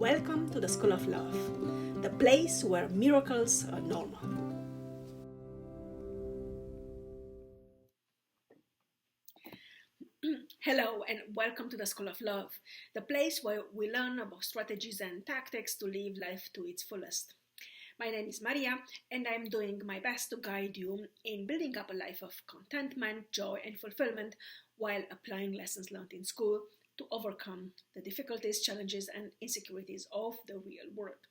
Welcome to the School of Love, the place where miracles are normal. Hello and welcome to the School of Love, the place where we learn about strategies and tactics to live life to its fullest. My name is Maria and I'm doing my best to guide you in building up a life of contentment, joy and fulfillment while applying lessons learned in school to overcome the difficulties, challenges and insecurities of the real world.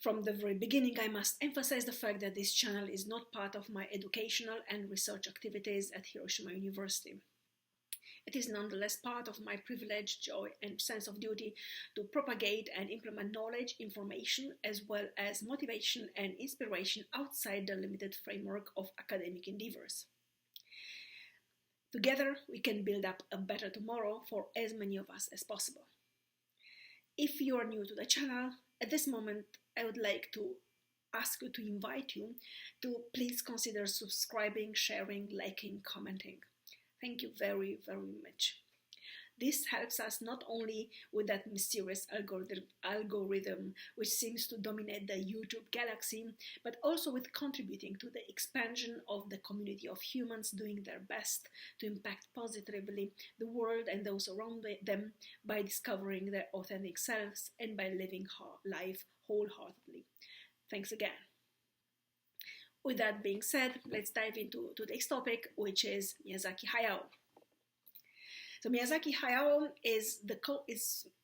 From the very beginning, I must emphasize the fact that this channel is not part of my educational and research activities at Hiroshima University. It is nonetheless part of my privilege, joy, and sense of duty to propagate and implement knowledge, information, as well as motivation and inspiration outside the limited framework of academic endeavors. Together, we can build up a better tomorrow for as many of us as possible. If you are new to the channel, at this moment, I would like to ask you to invite you to please consider subscribing, sharing, liking, commenting. Thank you very, very much. This helps us not only with that mysterious algorithm which seems to dominate the YouTube galaxy, but also with contributing to the expansion of the community of humans doing their best to impact positively the world and those around them by discovering their authentic selves and by living life wholeheartedly. Thanks again. With that being said, let's dive into today's topic, which is Miyazaki Hayao. So Miyazaki Hayao is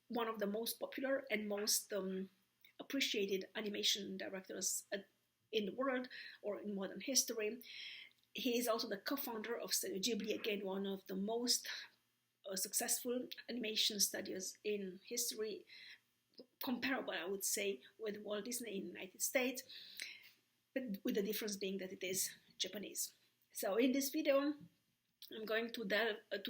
one of the most popular and most appreciated animation directors in the world or in modern history. He is also the co-founder of Studio Ghibli, again one of the most successful animation studios in history, comparable, I would say, with Walt Disney in the United States, but with the difference being that it is Japanese. So in this video, I'm going to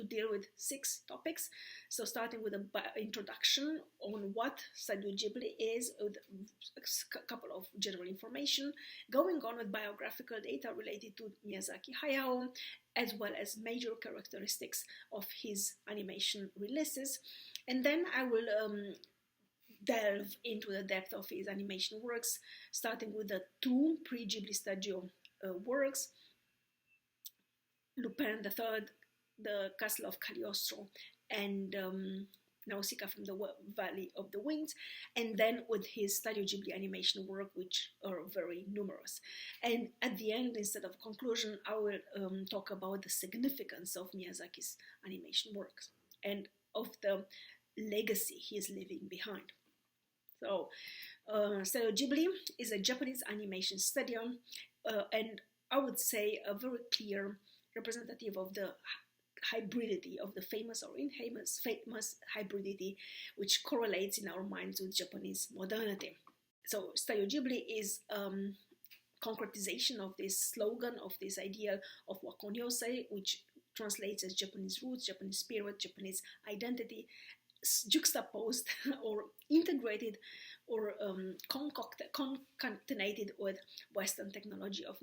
deal with 6 topics. So starting with an introduction on what Studio Ghibli is, with a couple of general information, going on with biographical data related to Miyazaki Hayao, as well as major characteristics of his animation releases. And then I will delve into the depth of his animation works, starting with the 2 pre-Ghibli Studio works, Lupin III, The Castle of Cagliostro, and Nausicaa from the Valley of the Winds, and then with his Studio Ghibli animation work, which are very numerous. And at the end, instead of conclusion, I will talk about the significance of Miyazaki's animation works and of the legacy he is leaving behind. So, Studio Ghibli is a Japanese animation studio, and I would say a very clear representative of the hybridity of the famous or infamous hybridity which correlates in our minds with Japanese modernity. So Studio Ghibli is concretization of this slogan, of this ideal of Wakonyosei, which translates as Japanese roots, Japanese spirit, Japanese identity, juxtaposed or integrated or concatenated with Western technology of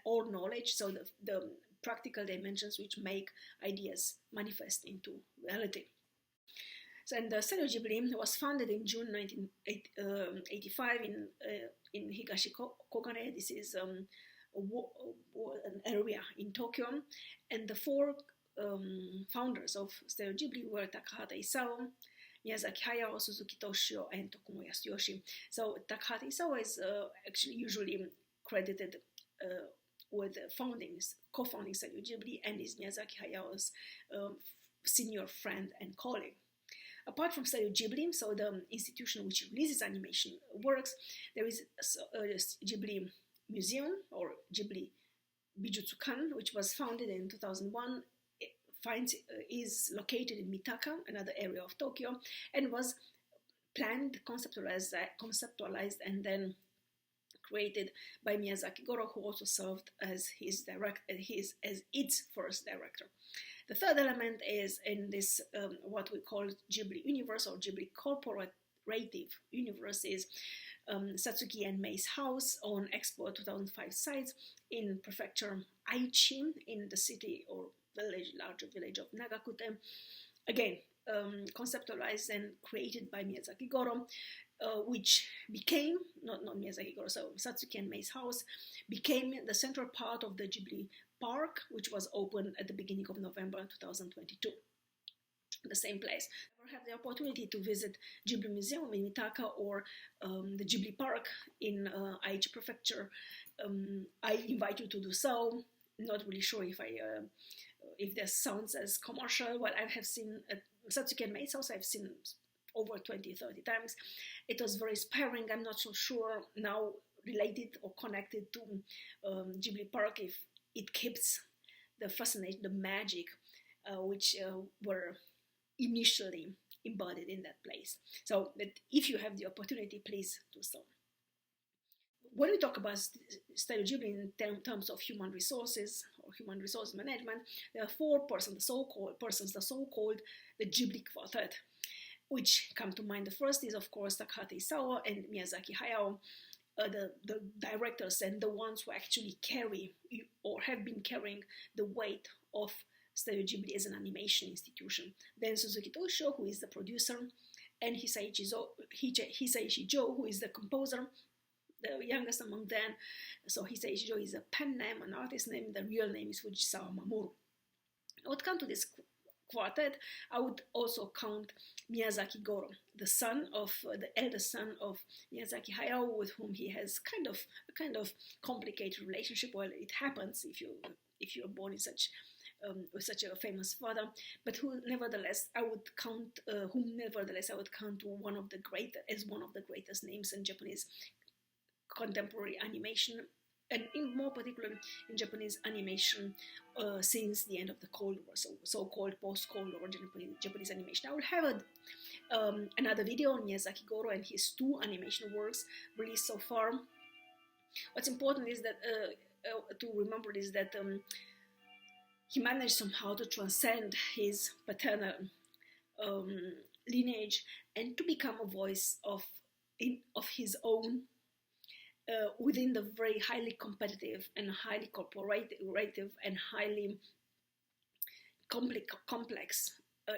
or knowledge, so the practical dimensions which make ideas manifest into reality. So, and the Studio Ghibli was founded in June 1985 in Higashi Kogane. This is an area in Tokyo, and the 4 founders of Studio Ghibli were Takahata Isao, Miyazaki Hayao, Suzuki Toshio, and Tokumo Yasuyoshi. So Takahata Isao is actually usually credited with co-founding Studio Ghibli, and is Miyazaki Hayao's senior friend and colleague. Apart from Studio Ghibli, so the institution which releases animation works, there is a Ghibli Museum, or Ghibli Bijutsukan, which was founded in 2001, is located in Mitaka, another area of Tokyo, and was planned, conceptualized, and then created by Miyazaki Goro, who also served as its first director. The third element is in this what we call Ghibli universe or Ghibli corporative universe is Satsuki and Mei's house on Expo 2005 sites in prefecture Aichi in the city or larger village of Nagakute. Again, conceptualized and created by Miyazaki Goro, which became, not Miyazaki Goro, so Satsuki and Mei's house, became the central part of the Ghibli Park, which was opened at the beginning of November 2022. The same place. If you have the opportunity to visit Ghibli Museum in Mitaka or the Ghibli Park in Aichi Prefecture, I invite you to do so. Not really sure if this sounds as commercial. Well, I have seen at Satsuki and Mei's house, I've seen over 20-30 times. It was very inspiring. I'm not so sure now related or connected to Ghibli Park if it keeps the fascination, the magic which were initially embodied in that place. So that if you have the opportunity, please do so. When we talk about Studio Ghibli in terms of human resources or human resource management, there are four persons, the so-called the Ghibli Quartet, which come to mind. The first is, of course, Takahata Isao and Miyazaki Hayao, the directors and the ones who actually carry or have been carrying the weight of Studio Ghibli as an animation institution. Then Suzuki Toshio, who is the producer, and Hisaishi Joe, who is the composer, the youngest among them. So Hisaishi Joe is a pen name, an artist name. The real name is Fujisawa Mamoru. I would come to this quartet. I would also count Miyazaki Goro, the eldest son of Miyazaki Hayao, with whom he has a kind of complicated relationship. Well, it happens if you are born in with such a famous father, but whom nevertheless I would count one of the greatest names in Japanese contemporary animation, and more particularly in Japanese animation since the end of the Cold War, so-called post-Cold War Japanese animation. I will have another video on Miyazaki Goro and his two animation works released so far. What's important is that to remember is that he managed somehow to transcend his paternal lineage and to become a voice of his own within the very highly competitive and highly corporative and highly complex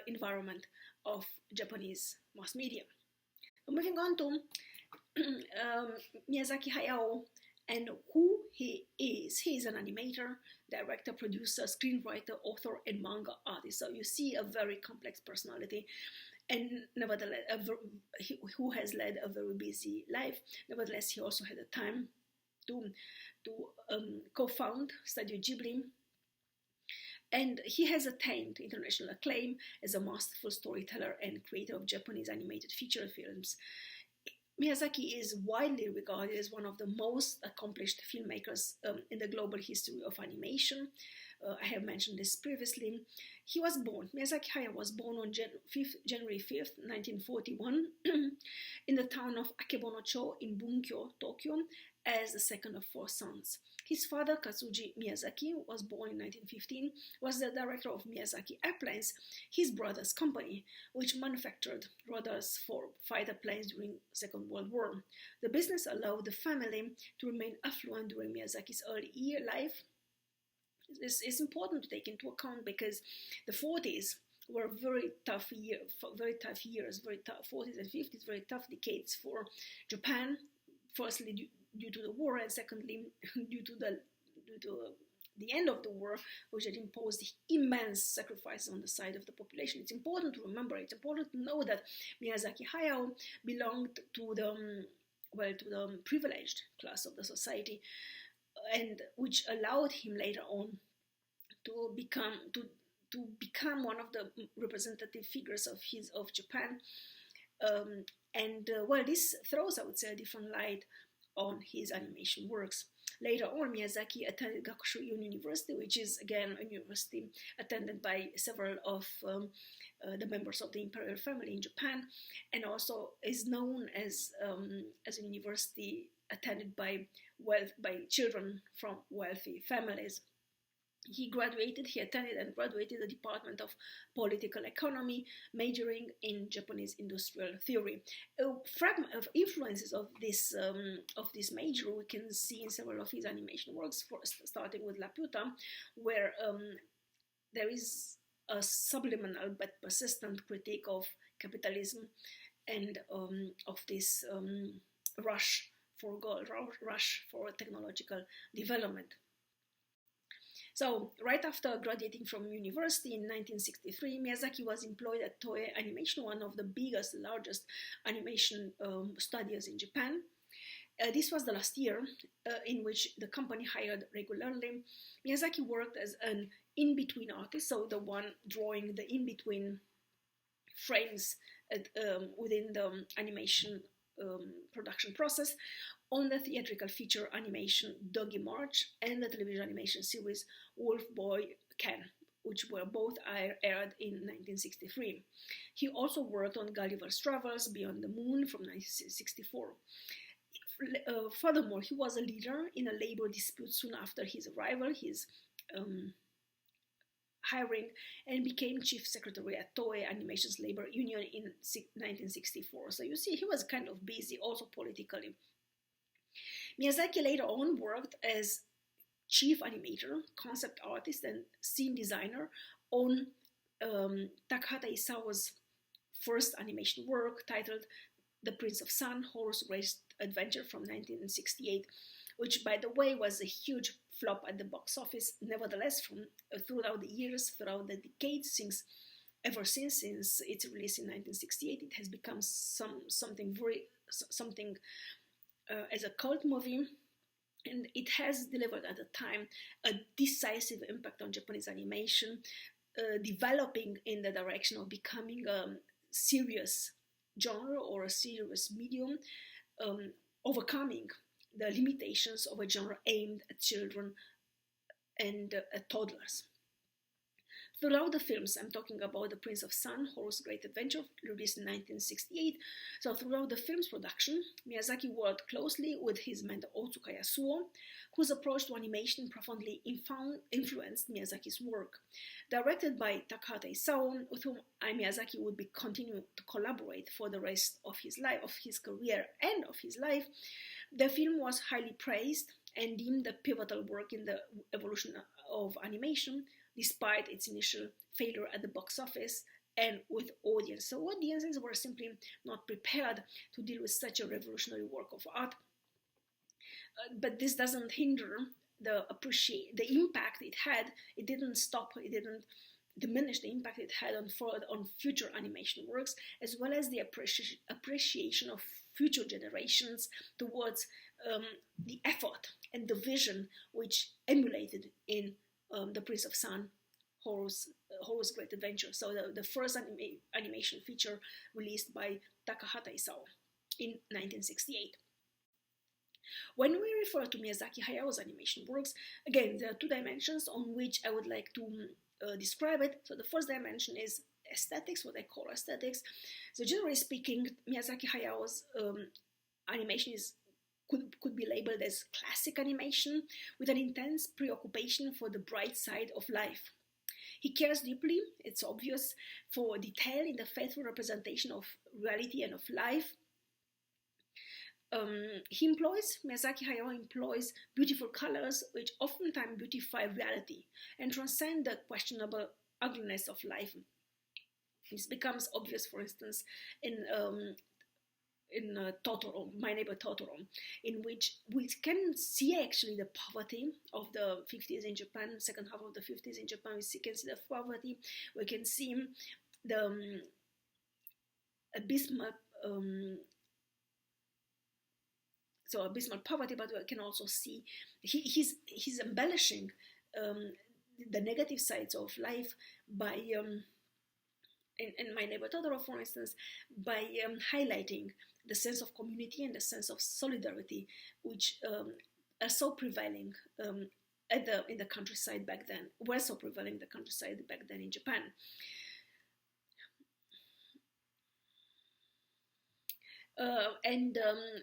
environment of Japanese mass media. Moving on to Miyazaki Hayao and who he is. He is an animator, director, producer, screenwriter, author, and manga artist. So you see a very complex personality, and nevertheless, who has led a very busy life. Nevertheless, he also had the time to co-found Studio Ghibli, and he has attained international acclaim as a masterful storyteller and creator of Japanese animated feature films. Miyazaki is widely regarded as one of the most accomplished filmmakers in the global history of animation. I have mentioned this previously. Miyazaki Hayao was born on January 5th, 1941, in the town of Akebono-cho in Bunkyo, Tokyo, as the second of four sons. His father, Kazuji Miyazaki, was born in 1915, was the director of Miyazaki Airplanes, his brother's company, which manufactured rudders for fighter planes during the Second World War. The business allowed the family to remain affluent during Miyazaki's early life. This is important to take into account because the 40s were very tough years, 40s and 50s, very tough decades for Japan, firstly due to the war, and secondly due to the end of the war, which had imposed immense sacrifices on the side of the population. It's important to remember, it's important to know that Miyazaki Hayao belonged to the privileged class of the society, and which allowed him later on to become one of the representative figures of Japan. This throws, I would say, a different light on his animation works. Later on, Miyazaki attended Gakusho University, which is again a university attended by several of the members of the imperial family in Japan, and also is known as a university attended by children from wealthy families. He attended and graduated the Department of Political Economy, majoring in Japanese industrial theory. A fragment of influences of this major we can see in several of his animation works, starting with Laputa, where there is a subliminal but persistent critique of capitalism and of this rush for gold, rush for technological development. So, right after graduating from university in 1963, Miyazaki was employed at Toei Animation, one of the biggest, largest animation studios in Japan. This was the last year in which the company hired regularly. Miyazaki worked as an in-between artist, so the one drawing the in-between frames within the animation production process on the theatrical feature animation Doggy March and the television animation series Wolf Boy Ken, which were both aired in 1963. He also worked on Gulliver's Travels, Beyond the Moon from 1964. Furthermore, he was a leader in a labor dispute soon after his arrival, his hiring, and became chief secretary at Toei Animation's labor union in 1964. So you see, he was kind of busy also politically. Miyazaki later on worked as chief animator, concept artist, and scene designer on Takahata Isao's first animation work titled The Prince of Sun, Horus Great Adventure from 1968, which, by the way, was a huge flop at the box office. Nevertheless, throughout the years, throughout the decades, since its release in 1968, it has become something as a cult movie, and it has delivered at the time a decisive impact on Japanese animation, developing in the direction of becoming a serious genre or a serious medium, overcoming the limitations of a genre aimed at children and at toddlers. Throughout the films, I'm talking about The Prince of Sun, Horus Great Adventure, released in 1968. So throughout the film's production, Miyazaki worked closely with his mentor Otsuka Yasuo, whose approach to animation profoundly influenced Miyazaki's work. Directed by Takahata Isao, with whom Miyazaki would be continue to collaborate for the rest of his life, of his career and of his life, the film was highly praised and deemed a pivotal work in the evolution of animation, despite its initial failure at the box office and with audience. So audiences were simply not prepared to deal with such a revolutionary work of art. But this doesn't hinder the impact it had. It didn't diminish the impact it had on future animation works, as well as the appreciation of future generations towards the effort and the vision which emulated in The Prince of Sun, Horus Great Adventure. So the first animation feature released by Takahata Isao in 1968. When we refer to Miyazaki Hayao's animation works, again, there are two dimensions on which I would like to describe it. So the first dimension is aesthetics, what I call aesthetics. So generally speaking, Miyazaki Hayao's animation could be labeled as classic animation with an intense preoccupation for the bright side of life. He cares deeply, it's obvious, for detail in the faithful representation of reality and of life. Miyazaki Hayao employs beautiful colors which oftentimes beautify reality and transcend the questionable ugliness of life. This becomes obvious, for instance, in Totoro, My Neighbor Totoro, in which we can see actually the poverty of the 50s in Japan, second half of the 50s in Japan. We can see the poverty, we can see the abysmal poverty, but we can also see he's embellishing the negative sides of life by in My Neighbor Totoro, for instance, by highlighting the sense of community and the sense of solidarity, which are so prevailing in the countryside back then, were so prevailing in the countryside back then in Japan.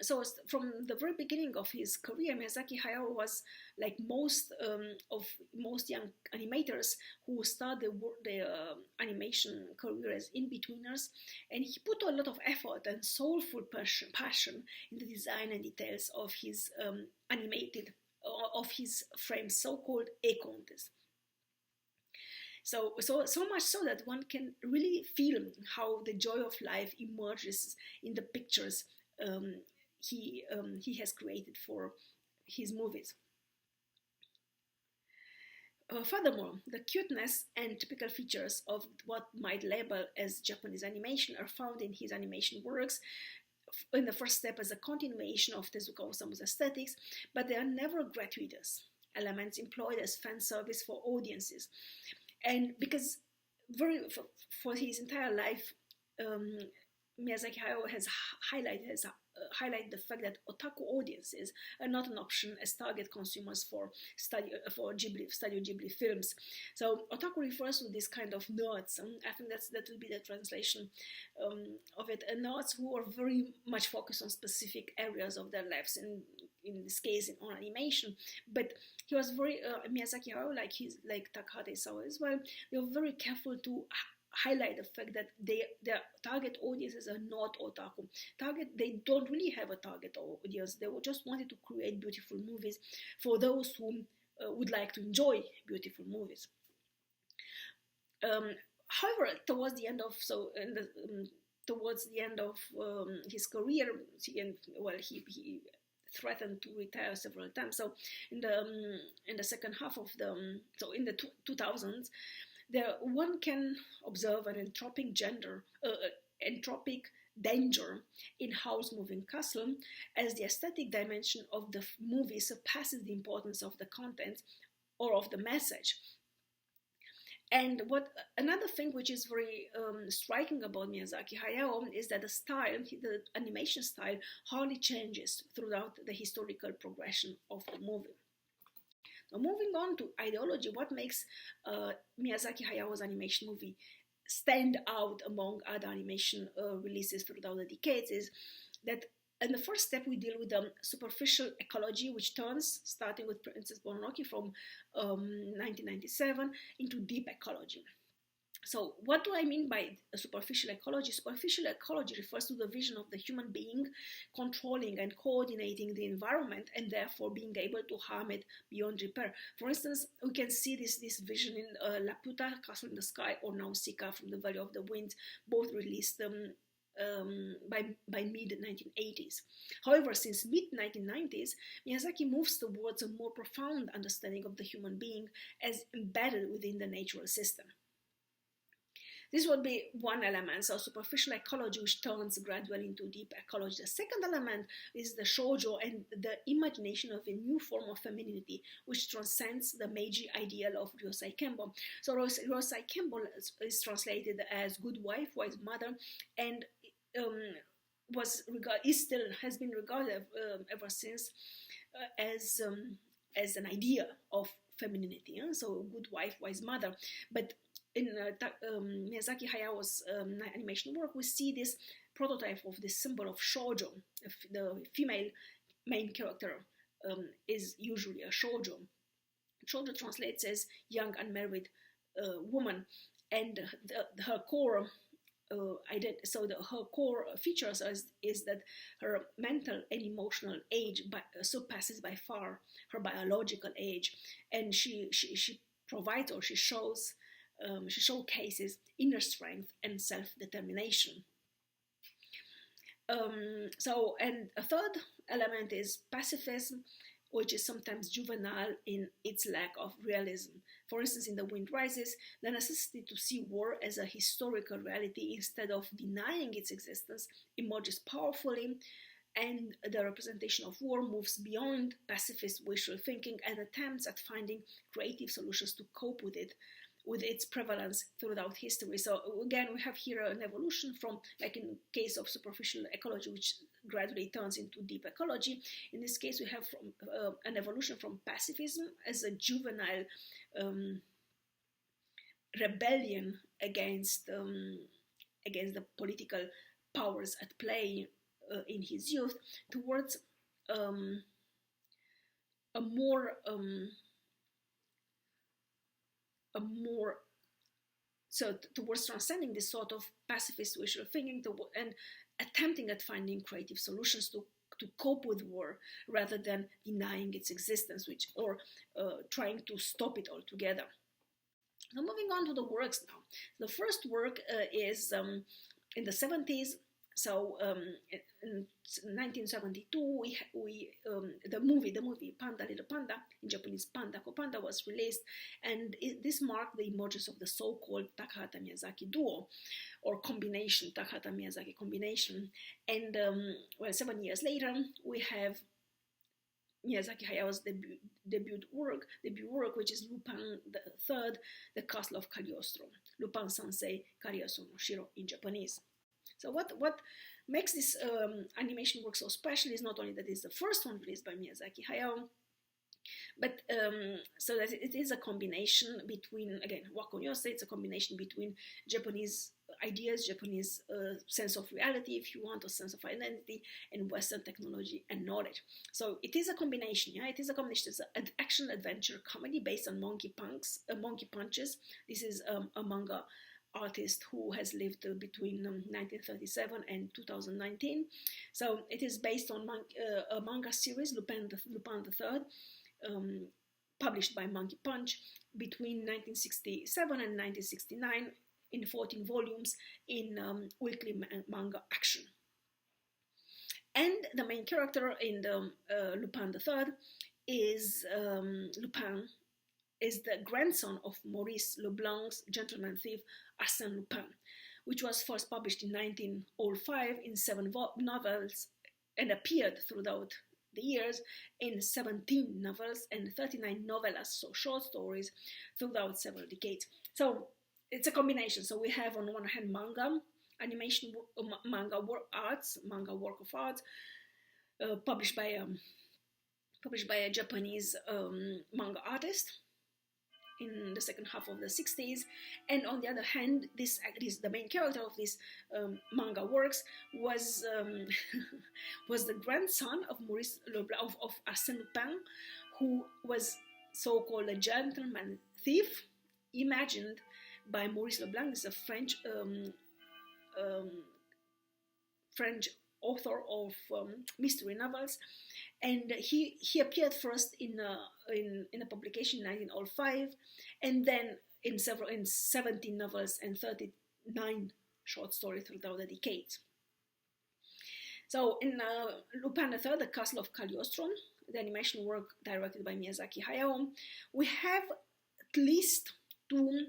So from the very beginning of his career, Miyazaki Hayao was like most young animators who start their animation career as in-betweeners, and he put a lot of effort and soulful passion in the design and details of his of his frames, so-called econtes. So much so that one can really feel how the joy of life emerges in the pictures he has created for his movies. Furthermore, the cuteness and typical features of what might label as Japanese animation are found in his animation works in the first step as a continuation of Tezuka Osamu's aesthetics, but they are never gratuitous elements employed as fan service for audiences. And because for his entire life, um, Miyazaki Hayao has highlighted the fact that otaku audiences are not an option as target consumers for Studio Ghibli films. So otaku refers to this kind of nerds. I think that will be the translation of it. Nerds who are very much focused on specific areas of their lives. In this case, on animation, but he was very Miyazaki Hayao, like Takahata Isao as well. They were very careful to highlight the fact that their target audiences are not otaku. They don't really have a target audience. They just wanted to create beautiful movies for those who would like to enjoy beautiful movies. However, towards the end of his career, he threatened to retire several times. So in the second half of in the 2000s, one can observe an entropic danger in House Moving Castle, as the aesthetic dimension of the movie surpasses the importance of the content or of the message. And another thing which is very striking about Miyazaki Hayao is that the animation style, hardly changes throughout the historical progression of the movie. Now, moving on to ideology, what makes Miyazaki Hayao's animation movie stand out among other animation releases throughout the decades is that in the first step we deal with the superficial ecology, which turns, starting with Princess Mononoke from 1997, into deep ecology. So what do I mean by superficial ecology? Superficial ecology refers to the vision of the human being controlling and coordinating the environment and therefore being able to harm it beyond repair. For instance, we can see this vision in Laputa, Castle in the Sky, or Nausicaa from the Valley of the Winds, both released by mid-1980s. However, since mid-1990s, Miyazaki moves towards a more profound understanding of the human being as embedded within the natural system. This would be one element, so superficial ecology, which turns gradually into deep ecology. The second element is the shoujo and the imagination of a new form of femininity, which transcends the Meiji ideal of Ryosai Kembo. So Ryosai Kembo is translated as good wife, wise mother, and has been regarded ever since as an idea of femininity. So good wife, wise mother, but in Miyazaki Hayao's animation work, we see this prototype of this symbol of shoujo. The female main character is usually a shoujo. Shoujo translates as young unmarried woman, and her core her core features is that her mental and emotional age surpasses by far her biological age, and she provides, or she showcases inner strength and self-determination. And a third element is pacifism, which is sometimes juvenile in its lack of realism. For instance, in The Wind Rises, the necessity to see war as a historical reality instead of denying its existence emerges powerfully, and the representation of war moves beyond pacifist wishful thinking and attempts at finding creative solutions to cope with its prevalence throughout history. So again, we have here an evolution from, like in case of superficial ecology, which gradually turns into deep ecology. In this case, we have an evolution from pacifism as a juvenile rebellion against the political powers at play in his youth, towards towards transcending this sort of pacifist wishful thinking and attempting at finding creative solutions to cope with war rather than denying its existence, or trying to stop it altogether. So moving on to the works now. The first work is in the 70s. So in 1972, the movie Panda Little Panda, in Japanese Panda Ko Panda, was released, and this marked the emergence of the so-called Takahata Miyazaki duo, or combination, Takahata Miyazaki combination. And well, 7 years later, we have Miyazaki Hayao's debut work, which is Lupin III, The Castle of Cagliostro, Lupin Sansei Kariaso no Shiro in Japanese. So what makes this animation work so special is not only that it's the first one released by Miyazaki Hayao, but so that it is a combination between, again, Wako Nyose, it's a combination between Japanese ideas, Japanese sense of reality, if you want, or sense of identity, and Western technology and knowledge. So it is a combination, yeah, it is a combination. It's an action adventure comedy based on monkey punches. This is a manga artist who has lived between 1937 and 2019. So it is based on a manga series, Lupin III, published by Monkey Punch between 1967 and 1969 in 14 volumes in weekly manga Action. And the main character in the Lupin III is Lupin is the grandson of Maurice Leblanc's gentleman thief Arsène Lupin, which was first published in 1905 in 7 novels and appeared throughout the years in 17 novels and 39 novellas, so short stories, throughout several decades. So it's a combination. So we have on one hand manga, animation, manga work of art, published by a Japanese manga artist in the second half of the 60s, and on the other hand, the main character of this manga works was was the grandson of Maurice Leblanc, of Arsène Lupin, who was so-called a gentleman thief, imagined by Maurice Leblanc. Is a French author of mystery novels, and he appeared first in a publication in 1905, and then in 17 novels and 39 short stories throughout the decades. So in Lupin III, The Castle of Cagliostro, the animation work directed by Miyazaki Hayao, we have at least two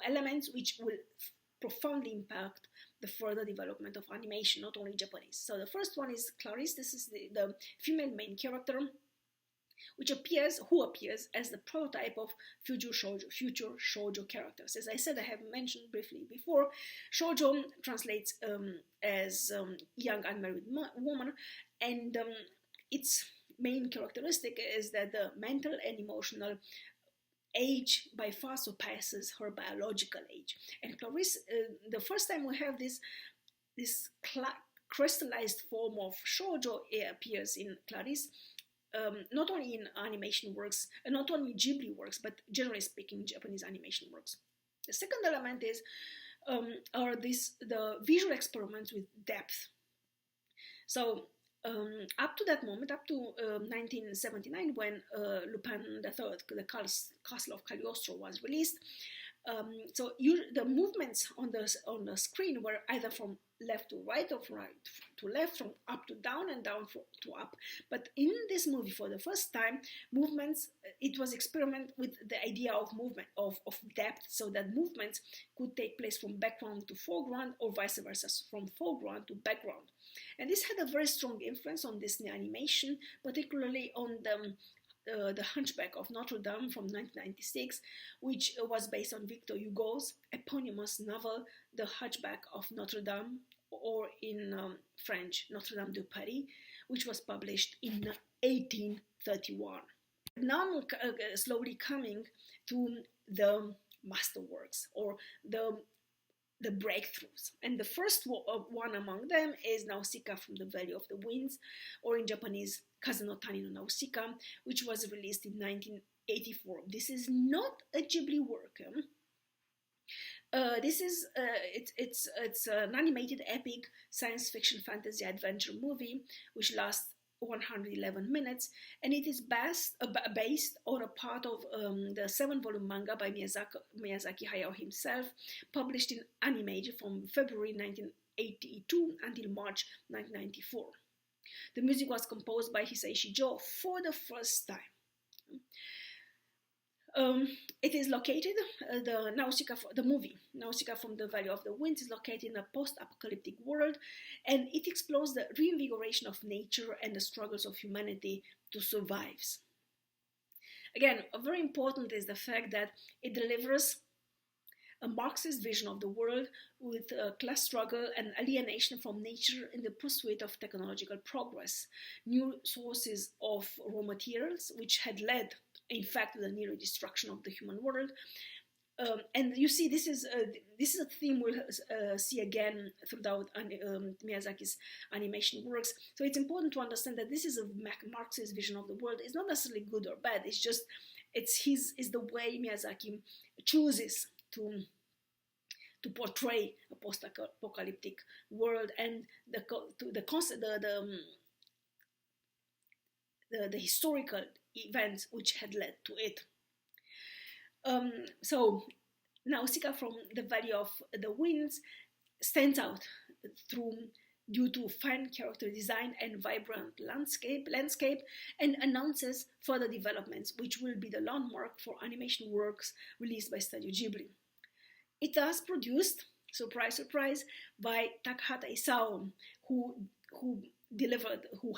elements which will profoundly impact the further development of animation, not only Japanese. So the first one is Clarisse. This is the female main character, who appears as the prototype of future shoujo characters. As I said, I have mentioned briefly before, shoujo translates as young unmarried woman, and its main characteristic is that the mental and emotional age by far surpasses her biological age. And Clarisse, the first time we have this crystallized form of shoujo appears in Clarisse, not only in animation works, not only Ghibli works, but generally speaking, Japanese animation works. The second element is the visual experiments with depth. So up to that moment, up to 1979, when Lupin III, The Castle of Cagliostro, was released, so the movements on the screen were either from left to right or from right to left, from up to down and down to up. But in this movie, for the first time, movements, it was experiment with the idea of movement, of depth, so that movements could take place from background to foreground, or vice versa, from foreground to background. And this had a very strong influence on Disney animation, particularly on the Hunchback of Notre Dame from 1996, which was based on Victor Hugo's eponymous novel, The Hunchback of Notre Dame, or in French, Notre Dame de Paris, which was published in 1831. Now I'm slowly coming to the masterworks, or the breakthroughs. And the first one among them is Nausicaa from the Valley of the Winds, or in Japanese, Kaze no Tani no Nausicaa, which was released in 1984. This is not a Ghibli work. This is it's an animated epic science fiction fantasy adventure movie which lasts 111 minutes, and it is based on a part of the 7-volume manga by Miyazaki Hayao himself, published in Animage from February 1982 until March 1994. The music was composed by Hisaishi Joe for the first time. It is located, the movie Nausicaa from the Valley of the Winds is located in a post-apocalyptic world, and it explores the reinvigoration of nature and the struggles of humanity to survive. Again, very important is the fact that it delivers a Marxist vision of the world with class struggle and alienation from nature in the pursuit of technological progress, new sources of raw materials, which had led, in fact, to the near destruction of the human world. And you see, this is a theme we'll see again throughout Miyazaki's animation works. So it's important to understand that this is a Marxist vision of the world. It's not necessarily good or bad. It's just it's the way Miyazaki chooses to portray a post-apocalyptic world and the historical events which had led to it. So Nausicaa from the Valley of the Winds stands out due to fine character design and vibrant landscape, and announces further developments, which will be the landmark for animation works released by Studio Ghibli. It was produced, surprise, surprise, by Takahata Isao, who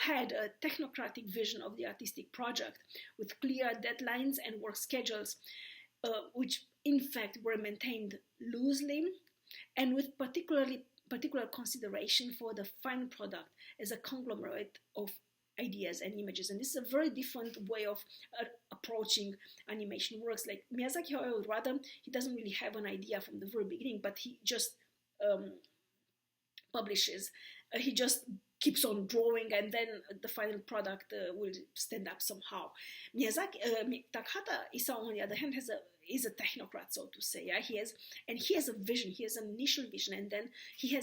had a technocratic vision of the artistic project with clear deadlines and work schedules, which in fact were maintained loosely and with particular consideration for the final product as a conglomerate of ideas and images. And this is a very different way of approaching animation works. Like Miyazaki Hayao, rather, he doesn't really have an idea from the very beginning, but he just publishes. He just keeps on drawing, and then the final product will stand up somehow. Takahata Isao, on the other hand, is a technocrat, so to say. Yeah? He has a vision. He has an initial vision, and then he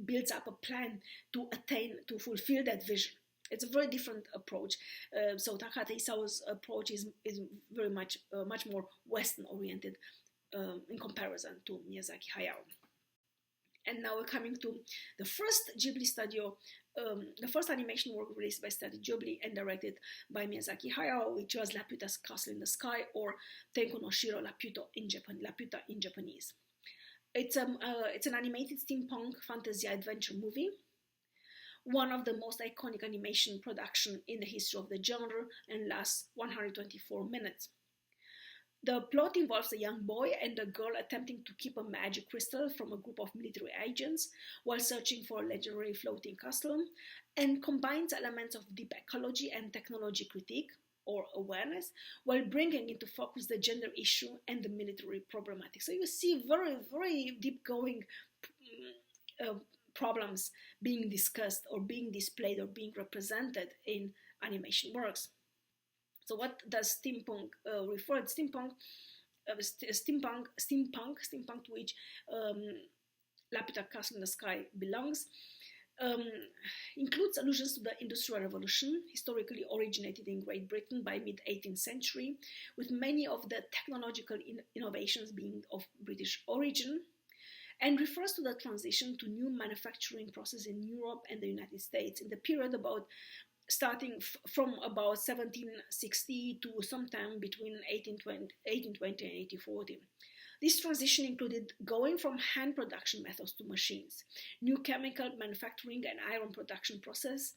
builds up a plan to fulfill that vision. It's a very different approach. So Takahata Isao's approach is very much more Western oriented in comparison to Miyazaki Hayao. And now we're coming to the first Ghibli studio, the first animation work released by Studio Ghibli and directed by Miyazaki Hayao, which was Laputa's Castle in the Sky, or Tenko no Shiro Laputa in Japanese. It's an animated steampunk fantasy adventure movie, one of the most iconic animation production in the history of the genre, and lasts 124 minutes. The plot involves a young boy and a girl attempting to keep a magic crystal from a group of military agents while searching for a legendary floating castle, and combines elements of deep ecology and technology critique or awareness while bringing into focus the gender issue and the military problematic. So you see very, very deep going problems being discussed or being displayed or being represented in animation works. So what does steampunk refer to? Steampunk, to which Laputa Castle in the Sky belongs, includes allusions to the Industrial Revolution, historically originated in Great Britain by mid-18th century, with many of the technological innovations being of British origin, and refers to the transition to new manufacturing process in Europe and the United States in the period starting from about 1760 to sometime between 1820 and 1840. This transition included going from hand production methods to machines, new chemical manufacturing and iron production process,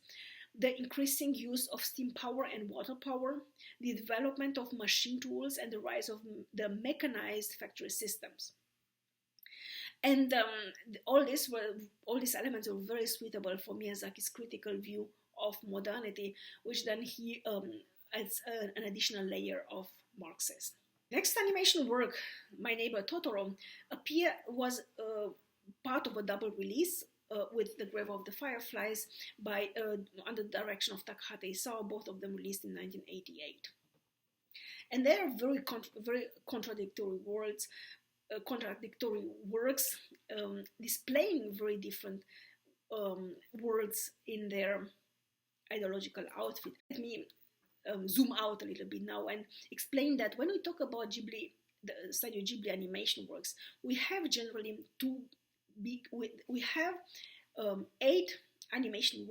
the increasing use of steam power and water power, the development of machine tools, and the rise of the mechanized factory systems. And all these elements are very suitable for Miyazaki's critical view of modernity, which then he adds an additional layer of Marxism. Next animation work, My Neighbor Totoro, was part of a double release with The Grave of the Fireflies under the direction of Takahata Isao, both of them released in 1988. And they are very contradictory works, displaying very different worlds in their ideological outfit. Let me zoom out a little bit now and explain that when we talk about Ghibli, the Studio Ghibli animation works, we have generally we have 8 animation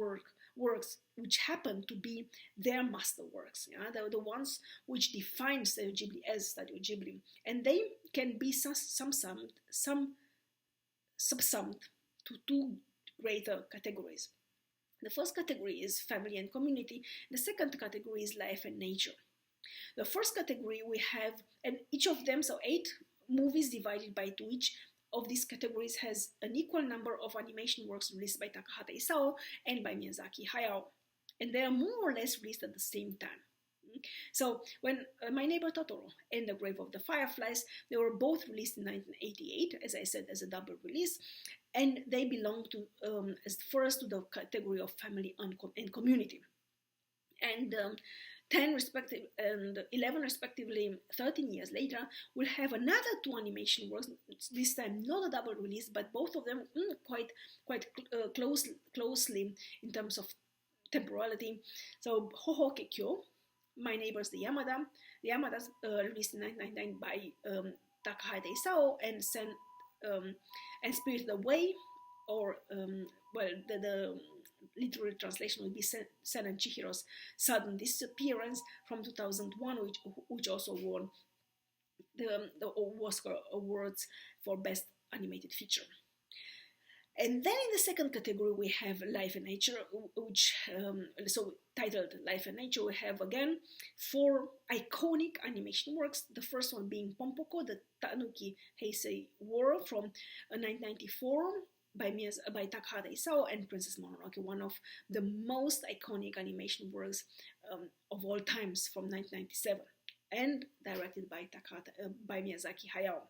works which happen to be their masterworks. Yeah? The ones which define Studio Ghibli as Studio Ghibli, and they can be subsumed to 2 greater categories. The first category is family and community. The second category is life and nature. The first category we have, and each of them, so 8 movies divided by 2 each of these categories has an equal number of animation works released by Takahata Isao and by Miyazaki Hayao. And they are more or less released at the same time. So when My Neighbor Totoro and The Grave of the Fireflies, they were both released in 1988, as I said, as a double release, and they belong to as first to the category of family and community. And 10 respectively and 11 respectively 13 years later, we'll have another 2 animation works, this time not a double release, but both of them quite closely in terms of temporality. So Hoho Kekyo, My Neighbors the Yamadas, released in 1999 by Takahata Isao, and Spirit Away, or the literal translation would be Sen and Chihiro's Sudden Disappearance from 2001, which also won the Oscar Awards for Best Animated Feature. And then in the second category we have Life and Nature, which so titled Life and Nature, we have again 4 iconic animation works. The first one being Pompoko, the Tanuki Heisei War from 1994 by Takahata Isao, and Princess Mononoke, one of the most iconic animation works of all times from 1997, and directed by Miyazaki Hayao.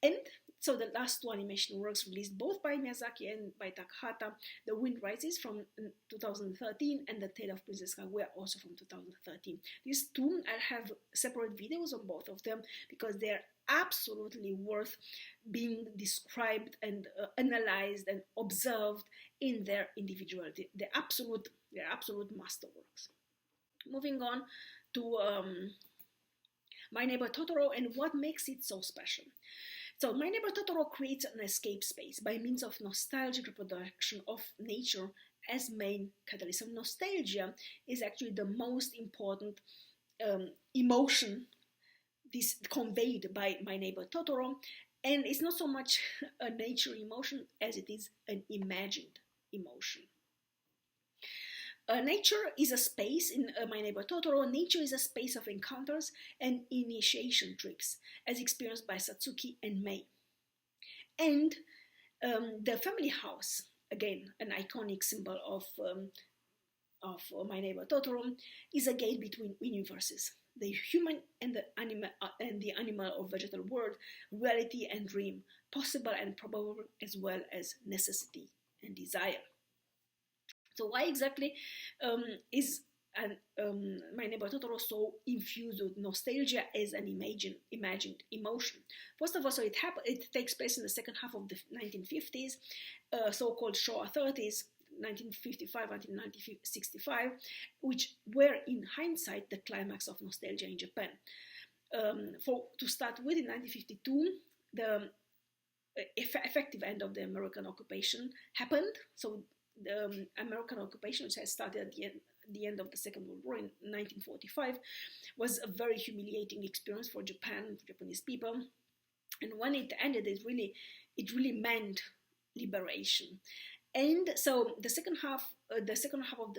And so the last 2 animation works released both by Miyazaki and by Takahata, The Wind Rises from 2013 and The Tale of Princess Kaguya also from 2013. These 2, I have separate videos on both of them because they're absolutely worth being described and analyzed and observed in their individuality. They're absolute masterworks. Moving on to My Neighbor Totoro and what makes it so special. So My Neighbor Totoro creates an escape space by means of nostalgic reproduction of nature as main catalyst. So nostalgia is actually the most important emotion this conveyed by My Neighbor Totoro, and it's not so much a nature emotion as it is an imagined emotion. Nature is a space in My Neighbor Totoro. Nature is a space of encounters and initiation trips, as experienced by Satsuki and Mei. And the family house, again, an iconic symbol of My Neighbor Totoro, is a gate between universes: the human and the animal or vegetal world, reality and dream, possible and probable, as well as necessity and desire. So why exactly is My Neighbor Totoro so infused with nostalgia as an imagined emotion? First of all, so it takes place in the second half of the 1950s, so-called Showa 30s, 1955 until 1965, which were in hindsight the climax of nostalgia in Japan. To start with, in 1952, the effective end of the American occupation happened. So the American occupation, which had started at the end of the Second World War in 1945, was a very humiliating experience for Japan, for Japanese people. And when it ended, it really meant liberation. And so the second half of the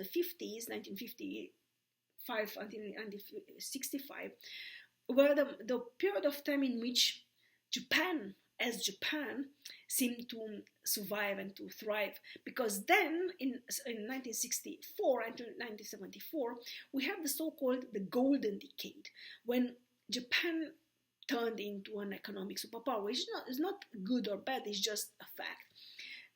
50s, 1955 until 1965, were the period of time in which Japan seemed to survive and to thrive, because then in 1964 until 1974 we have the so-called the golden decade, when Japan turned into an economic superpower, which is not good or bad, it's just a fact.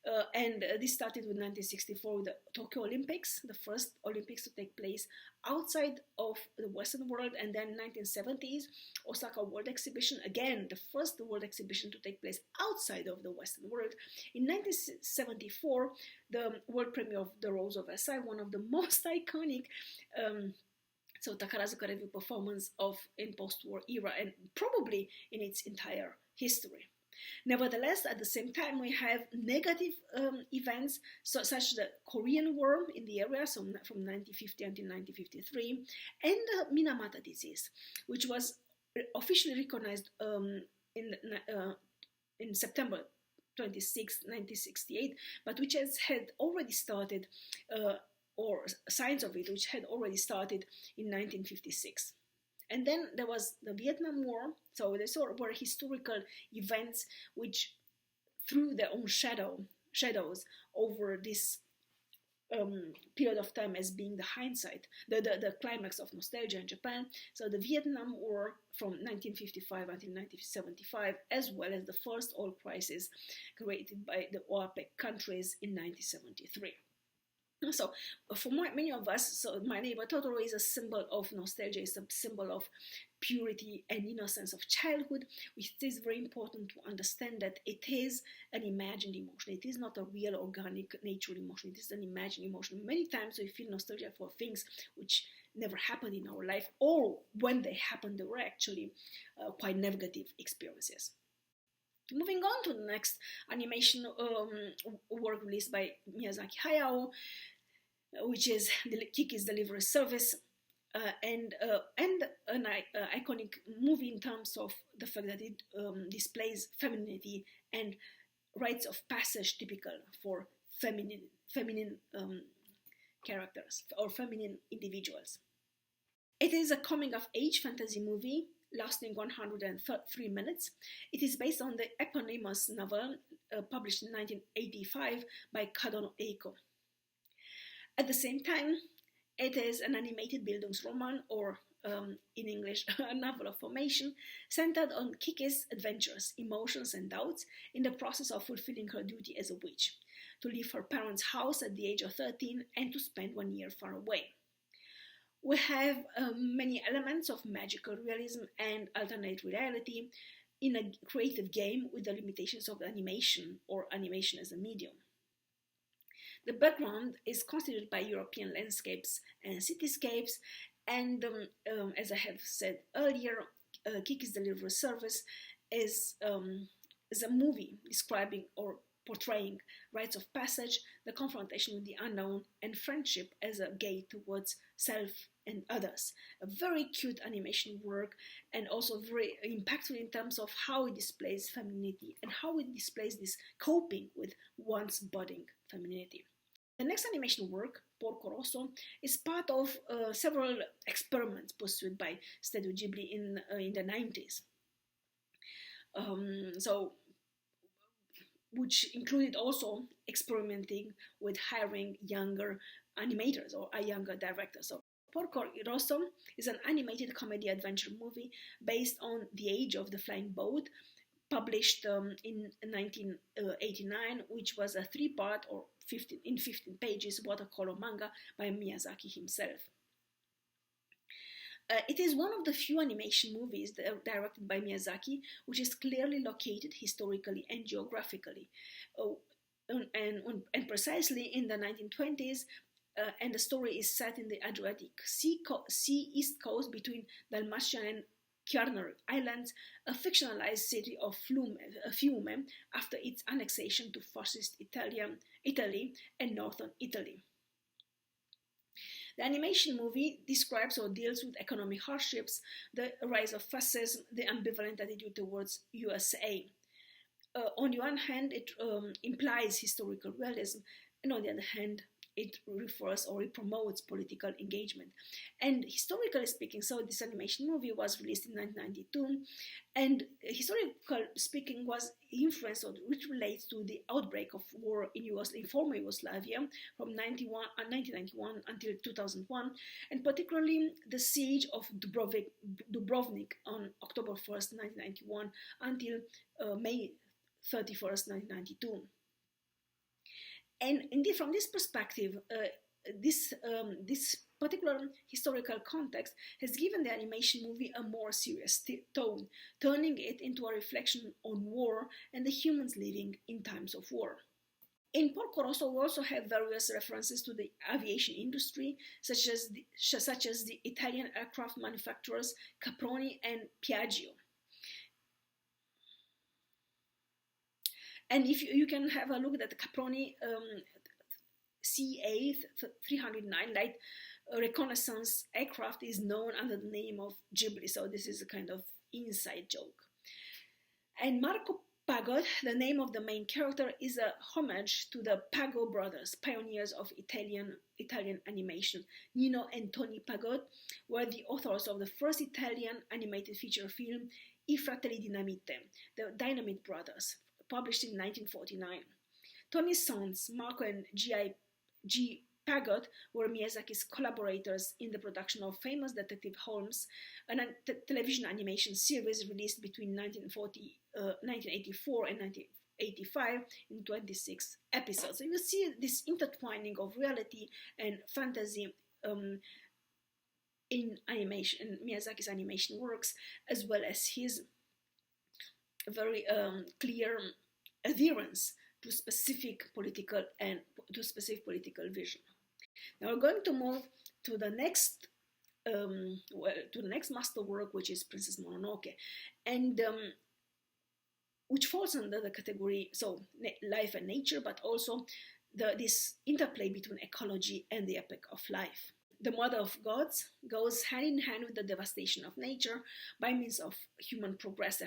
This started with 1964 with the Tokyo Olympics, the first Olympics to take place outside of the Western world, and then 1970s Osaka World Exhibition, again the first world exhibition to take place outside of the Western world. In 1974, the world premiere of The Rose of Versailles, one of the most iconic Takarazuka Revue performance in post-war era, and probably in its entire history. Nevertheless, at the same time, we have negative events such as the Korean War in the area, so from 1950 until 1953, and the Minamata disease, which was officially recognized in September 26, 1968, but which had already started, or signs of it, which had already started in 1956. And then there was the Vietnam War, so these were historical events which threw their own shadows over this period of time as being the hindsight, the climax of nostalgia in Japan. So the Vietnam War from 1955 until 1975, as well as the first oil crisis created by the OPEC countries in 1973. So for many of us, so My Neighbor Totoro is a symbol of nostalgia, it's a symbol of purity and innocence of childhood, which is very important to understand that it is an imagined emotion. It is not a real, organic, natural emotion. It is an imagined emotion. Many times we feel nostalgia for things which never happened in our life, or when they happened, they were actually quite negative experiences. Moving on to the next animation work released by Miyazaki Hayao, which is Kiki's Delivery Service, and an iconic movie in terms of the fact that it displays femininity and rites of passage typical for feminine characters or feminine individuals. It is a coming-of-age fantasy movie lasting 103 minutes. It is based on the eponymous novel published in 1985 by Kadono Eiko. At the same time, it is an animated Bildungsroman, or in English, a novel of formation, centered on Kiki's adventures, emotions, and doubts in the process of fulfilling her duty as a witch, to leave her parents' house at the age of 13 and to spend 1 year far away. We have many elements of magical realism and alternate reality in a creative game with the limitations of animation, or animation as a medium. The background is constituted by European landscapes and cityscapes, and as I have said earlier, Kiki's Delivery Service is a movie describing or portraying rites of passage, the confrontation with the unknown, and friendship as a gate towards self and others. A very cute animation work, and also very impactful in terms of how it displays femininity and how it displays this coping with one's budding femininity. The next animation work, Porco Rosso, is part of several experiments pursued by Studio Ghibli in the 90s. Which included also experimenting with hiring younger animators or younger directors. So Porco Rosso is an animated comedy adventure movie based on The Age of the Flying Boat, published in 1989, which was a 3-part or 15 pages watercolor manga by Miyazaki himself. It is one of the few animation movies directed by Miyazaki which is clearly located historically and geographically, and precisely in the 1920s, and the story is set in the Adriatic Sea east coast between Dalmatian and Kjarner Islands, a fictionalized city of Fiume after its annexation to fascist Italy and northern Italy. The animation movie describes or deals with economic hardships, the rise of fascism, the ambivalent attitude towards USA. On the one hand, it implies historical realism, and on the other hand, it refers or it promotes political engagement. And historically speaking, so this animation movie was released in 1992, and historically speaking was influenced, or which relates to the outbreak of war in former Yugoslavia from 1991 until 2001, and particularly the siege of Dubrovnik on October 1st, 1991 until May 31st, 1992. And indeed, from this perspective, this particular historical context has given the animation movie a more serious tone, turning it into a reflection on war and the humans living in times of war. In Porco Rosso, we also have various references to the aviation industry, such as the Italian aircraft manufacturers Caproni and Piaggio. And if you can have a look at the Caproni CA 309 light reconnaissance aircraft is known under the name of Ghibli, so this is a kind of inside joke. And Marco Pagod, the name of the main character, is a homage to the Pago brothers, pioneers of Italian animation. Nino and Tony Pagod were the authors of the first Italian animated feature film I Fratelli Dinamite, the Dynamite Brothers, published in 1949. Tony's sons, Marco and G. Pagod, were Miyazaki's collaborators in the production of famous Detective Holmes, a television animation series released between 1984 and 1985 in 26 episodes. So you see this intertwining of reality and fantasy in animation, Miyazaki's animation works, as well as his very clear adherence to specific political vision. Now we're going to move to the next masterwork, which is Princess Mononoke, and which falls under the category life and nature, but also this interplay between ecology and the epic of life. The Mother of Gods goes hand in hand with the devastation of nature by means of human progress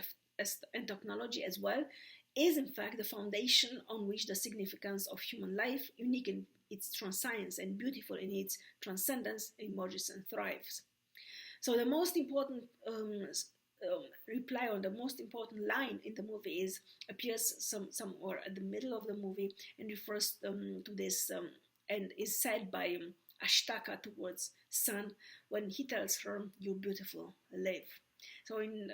and technology as well, is in fact the foundation on which the significance of human life, unique in its transscience and beautiful in its transcendence, emerges and thrives. So the most important reply on the most important line in the movie appears somewhere at the middle of the movie and refers to this and is said by Ashtaka towards Sun when he tells her, "You're beautiful, live." So in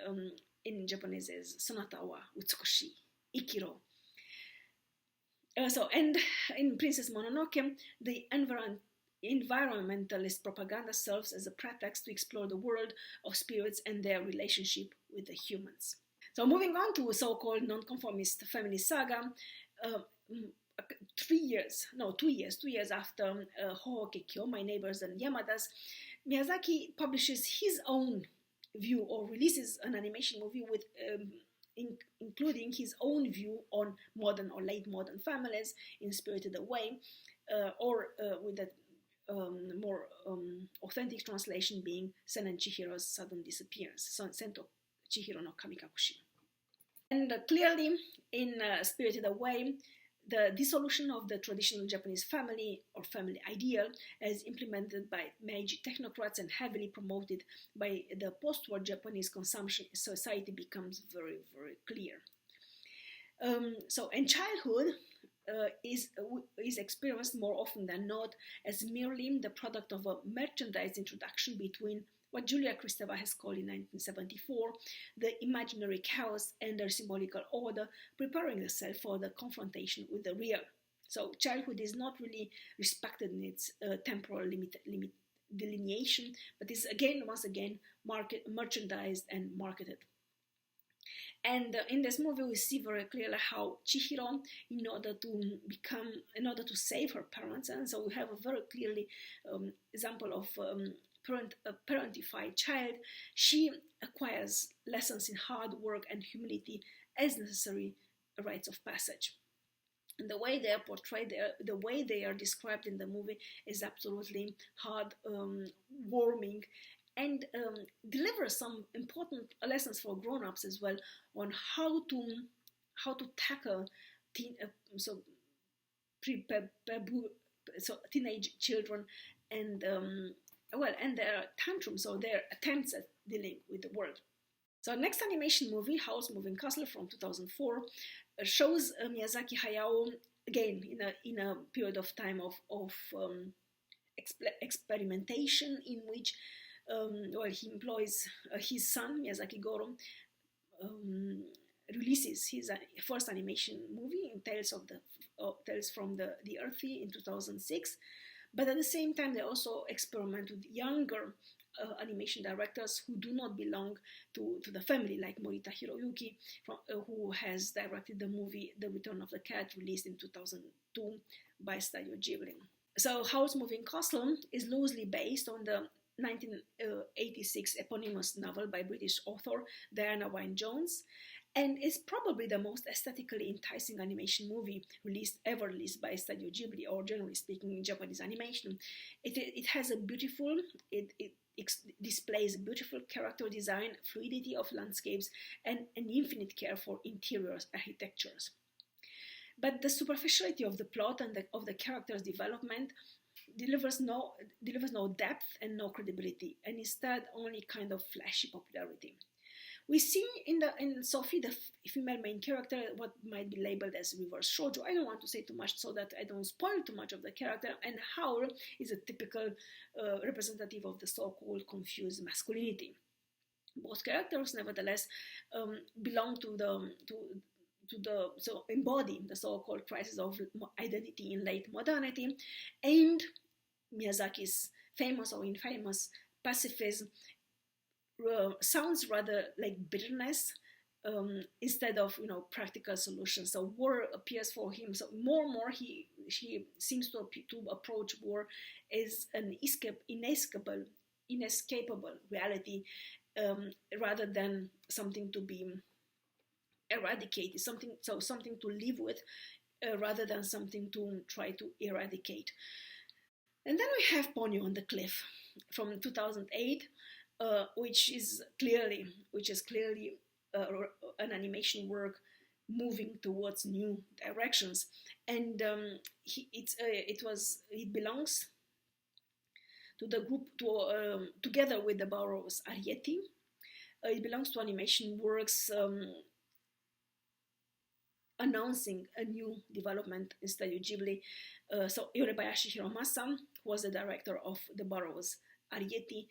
Japanese is "Sonata wa utsukushi, ikiro." And in Princess Mononoke, the environmentalist propaganda serves as a pretext to explore the world of spirits and their relationship with the humans. So moving on to so-called non-conformist feminist saga, 2 years after Hohokekyo, My Neighbors and Yamadas, Miyazaki publishes his own view or releases an animation movie with including his own view on modern or late modern families in Spirited Away, or with a more authentic translation being Sen and Chihiro's Sudden Disappearance, Sento Chihiro no Kamikakushi. And clearly in Spirited Away, the dissolution of the traditional Japanese family or family ideal, as implemented by Meiji technocrats and heavily promoted by the post-war Japanese consumption society, becomes very, very clear. And childhood is experienced more often than not as merely the product of a merchandise introduction between what Julia Kristeva has called in 1974 the imaginary chaos and their symbolical order, preparing the self for the confrontation with the real. So childhood is not really respected in its temporal delineation, but is once again merchandised and marketed. And in this movie, we see very clearly how Chihiro, in order to save her parents, and so we have a very clearly example of a parentified child, she acquires lessons in hard work and humility as necessary rites of passage. And the way they are portrayed, the way they are described in the movie is absolutely heart-warming, and delivers some important lessons for grown-ups as well on how to tackle teenage children and their tantrums or their attempts at dealing with the world. So next animation movie, Howl's Moving Castle from 2004, shows Miyazaki Hayao again in a period of time of experimentation in which he employs his son Miyazaki Goro releases his first animation movie, Tales from the Earthy, in 2006. But at the same time, they also experiment with younger animation directors who do not belong to the family, like Morita Hiroyuki, who has directed the movie The Return of the Cat, released in 2002 by Studio Ghibli. So Howl's Moving Castle is loosely based on the 1986 eponymous novel by British author Diana Wynne-Jones, and is probably the most aesthetically enticing animation movie ever released by Studio Ghibli, or generally speaking, in Japanese animation. It has a beautiful, it displays beautiful character design, fluidity of landscapes, and an infinite care for interior architectures. But the superficiality of the plot and of the character's development delivers no depth and no credibility, and instead only kind of flashy popularity. We see in Sophie, the female main character, what might be labeled as reverse shoujo. I don't want to say too much so that I don't spoil too much of the character. And Howl is a typical representative of the so-called confused masculinity. Both characters, nevertheless, belong so embody the so-called crisis of identity in late modernity, and Miyazaki's famous or infamous pacifism sounds rather like bitterness instead of practical solutions. So war appears for him. So more and more he seems to approach war as an inescapable reality, rather than something to be eradicated, something to live with, rather than something to try to eradicate. And then we have Ponyo on the Cliff from 2008. Which is clearly an animation work moving towards new directions, and it belongs to the group together with the Burroughs Arietti. It belongs to animation works announcing a new development in Studio Ghibli. So Yonebayashi Hiromasa, who was the director of the Burroughs Arietti,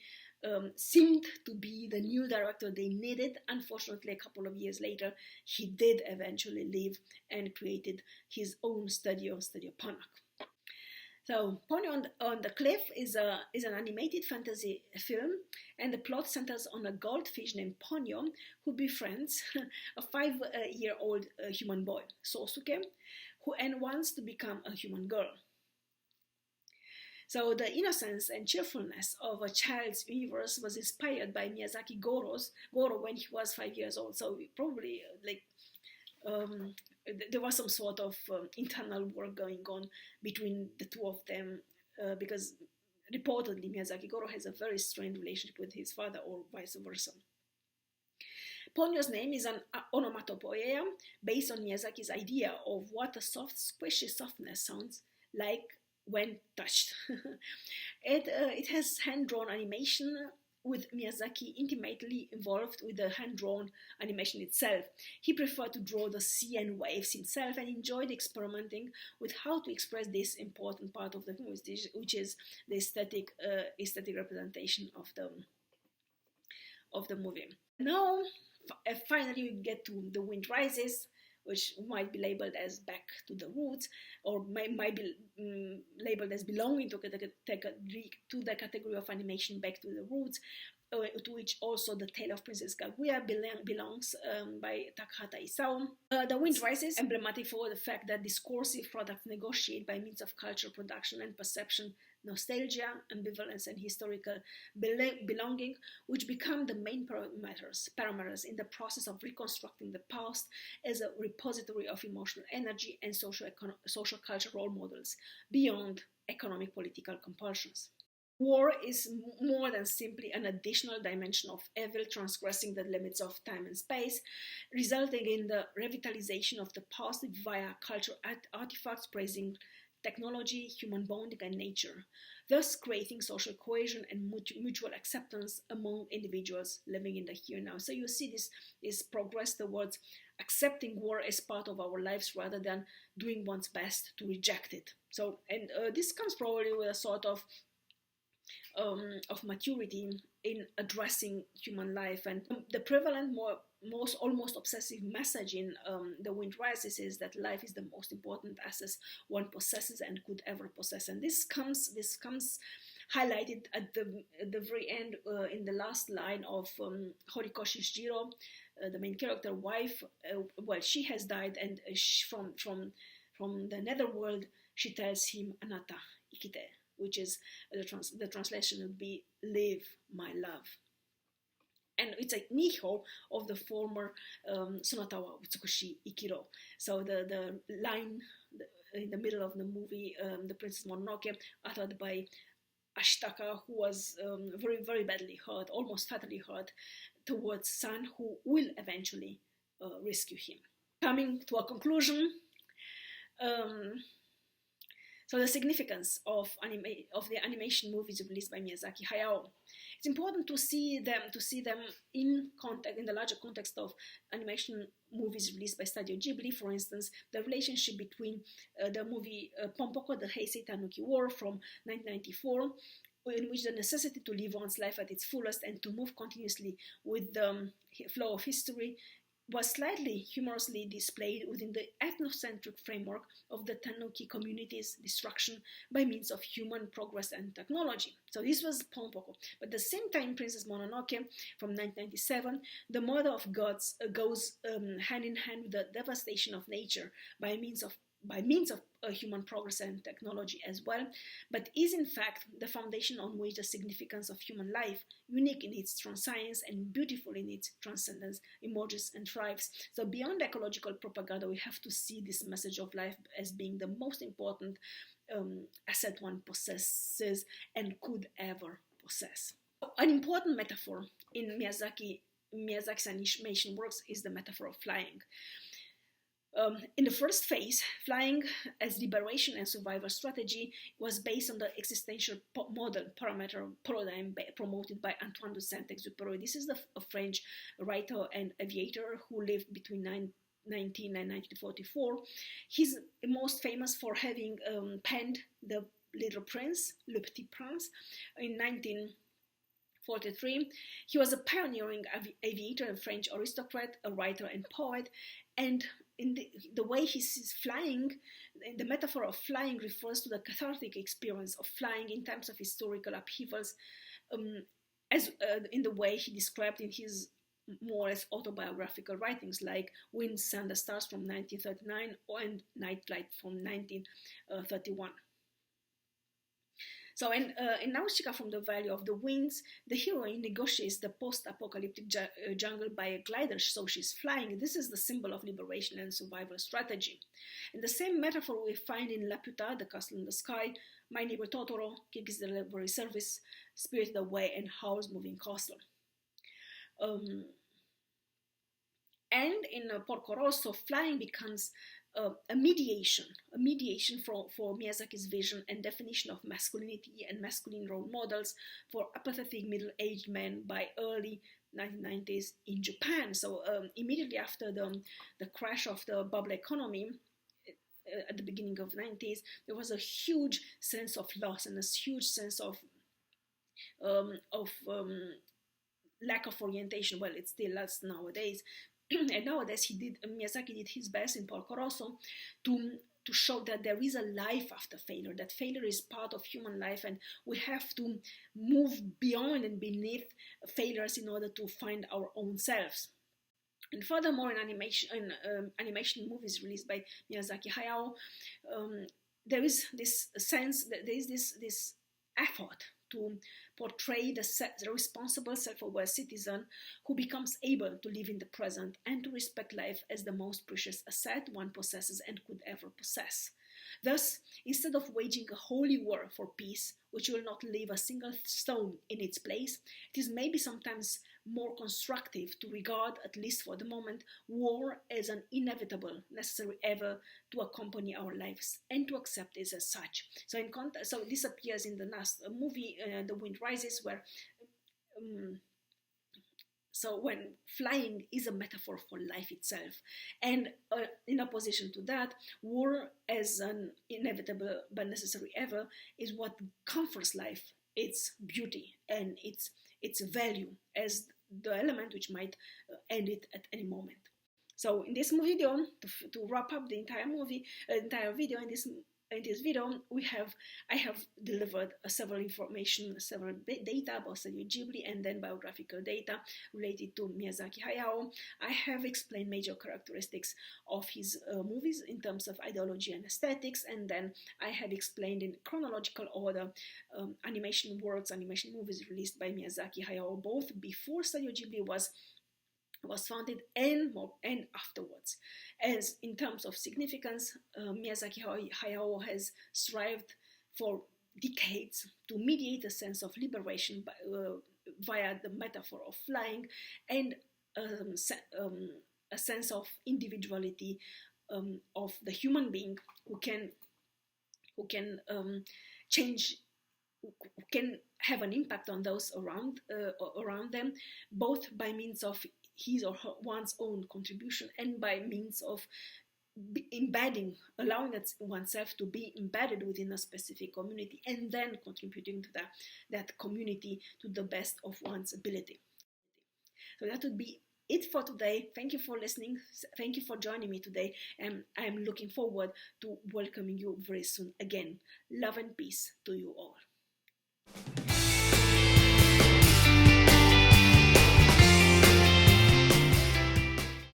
seemed to be the new director they needed. Unfortunately, a couple of years later, he did eventually leave and created his own studio Panak. So, Ponyo on the Cliff is an animated fantasy film, and the plot centers on a goldfish named Ponyo who befriends a 5-year-old human boy, Sosuke, who wants to become a human girl. So the innocence and cheerfulness of a child's universe was inspired by Miyazaki Goro when he was 5 years old. So probably there was some sort of internal work going on between the two of them, because reportedly Miyazaki Goro has a very strained relationship with his father, or vice versa. Ponyo's name is an onomatopoeia based on Miyazaki's idea of what a soft, squishy softness sounds like when touched. It has hand-drawn animation, with Miyazaki intimately involved with the hand-drawn animation itself. He preferred to draw the sea and waves himself, and enjoyed experimenting with how to express this important part of the film, which is the aesthetic representation of the movie. Now, finally, we get to The Wind Rises, which might be labeled as Back to the Roots, or might be labeled as belonging to the category of animation Back to the Roots, to which also The Tale of Princess Kaguya belongs, by Takahata Isao. The Wind Rises, emblematic for the fact that discursive products negotiate by means of cultural production and perception, nostalgia, ambivalence, and historical belonging, which become the main parameters in the process of reconstructing the past as a repository of emotional energy and social cultural role models beyond economic political compulsions. War is more than simply an additional dimension of evil transgressing the limits of time and space, resulting in the revitalization of the past via cultural artifacts praising technology, human bonding, and nature, thus creating social cohesion and mutual acceptance among individuals living in the here and now. So you see this progress towards accepting war as part of our lives rather than doing one's best to reject it. So, and this comes probably with a sort of of maturity in addressing human life. And the prevalent, most almost obsessive message in The Wind Rises is that life is the most important asset one possesses and could ever possess. And this comes highlighted at the very end, in the last line of Horikoshi Jiro, the main character wife. Well, she has died, and from the netherworld, she tells him "Anata ikite," which is the translation would be "Live, my love." And it's a niho of the former Sonatawa Utsukushi Ikiro. So the line in the middle of the movie, The Princess Mononoke, uttered by Ashitaka, who was very, very badly hurt, almost fatally hurt, towards San, who will eventually rescue him. Coming to a conclusion, so the significance of the animation movies released by Miyazaki Hayao. It's important to see them in the larger context of animation movies released by Studio Ghibli. For instance, the relationship between the movie Pompoko, the Heisei Tanuki War from 1994, in which the necessity to live one's life at its fullest and to move continuously with the flow of history was slightly humorously displayed within the ethnocentric framework of the Tanuki community's destruction by means of human progress and technology. So this was Pompoko. But at the same time, Princess Mononoke from 1997, the mother of gods goes hand in hand with the devastation of nature by means of human progress and technology as well, but is in fact the foundation on which the significance of human life, unique in its transscience and beautiful in its transcendence, emerges and thrives. So beyond ecological propaganda, we have to see this message of life as being the most important asset one possesses and could ever possess. An important metaphor in Miyazaki's animation works is the metaphor of flying. In the first phase, flying as liberation and survival strategy was based on the existential model paradigm promoted by Antoine de Saint-Exupéry. This is a French writer and aviator who lived between 1919 and 1944. He's most famous for having penned The Little Prince, Le Petit Prince, in 1943. He was a pioneering aviator and French aristocrat, a writer and poet, and in the way he sees flying, the metaphor of flying refers to the cathartic experience of flying in times of historical upheavals, as in the way he described in his more or less autobiographical writings like Wind, Sand, the Stars from 1939 and Night Flight from 1931. So in Nausicaa from the Valley of the Winds, the heroine negotiates the post-apocalyptic jungle by a glider, so she's flying. This is the symbol of liberation and survival strategy. And the same metaphor we find in Laputa, the Castle in the Sky, My Neighbor Totoro, Kiki's Delivery Service, Spirited Away, and Howl's Moving Castle. And in Porco Rosso, flying becomes a mediation for Miyazaki's vision and definition of masculinity and masculine role models for apathetic middle-aged men by early 1990s in Japan. So immediately after the crash of the bubble economy at the beginning of the 90s, there was a huge sense of loss and a huge sense of lack of orientation. Well, it still lasts nowadays. And nowadays, Miyazaki did his best in Porco Rosso to show that there is a life after failure, that failure is part of human life, and we have to move beyond and beneath failures in order to find our own selves. And furthermore, in animation movies released by Miyazaki Hayao, there is this sense that there is this effort to portray the responsible, self-aware citizen who becomes able to live in the present and to respect life as the most precious asset one possesses and could ever possess. Thus, instead of waging a holy war for peace, which will not leave a single stone in its place, it is maybe sometimes more constructive to regard, at least for the moment, war as an inevitable, necessary evil to accompany our lives and to accept it as such. So, so this appears in the last movie, The Wind Rises, where so when flying is a metaphor for life itself, and in opposition to that, war as an inevitable but necessary evil is what comforts life its beauty and its value as the element which might end it at any moment. So in this video, to wrap up the entire video, in this video, I have delivered several information, several data about Studio Ghibli, and then biographical data related to Miyazaki Hayao. I have explained major characteristics of his movies in terms of ideology and aesthetics, and then I have explained in chronological order animation movies released by Miyazaki Hayao, both before Studio Ghibli was founded and afterwards. As in terms of significance, Miyazaki Hayao has strived for decades to mediate a sense of liberation via the metaphor of flying and a sense of individuality of the human being who can change, who can have an impact on those around them, both by means of his or one's own contribution and by means of allowing oneself to be embedded within a specific community and then contributing to that community to the best of one's ability. So that would be it for today. Thank you for listening. Thank you for joining me today, and I'm looking forward to welcoming you very soon again. Love and peace to you all.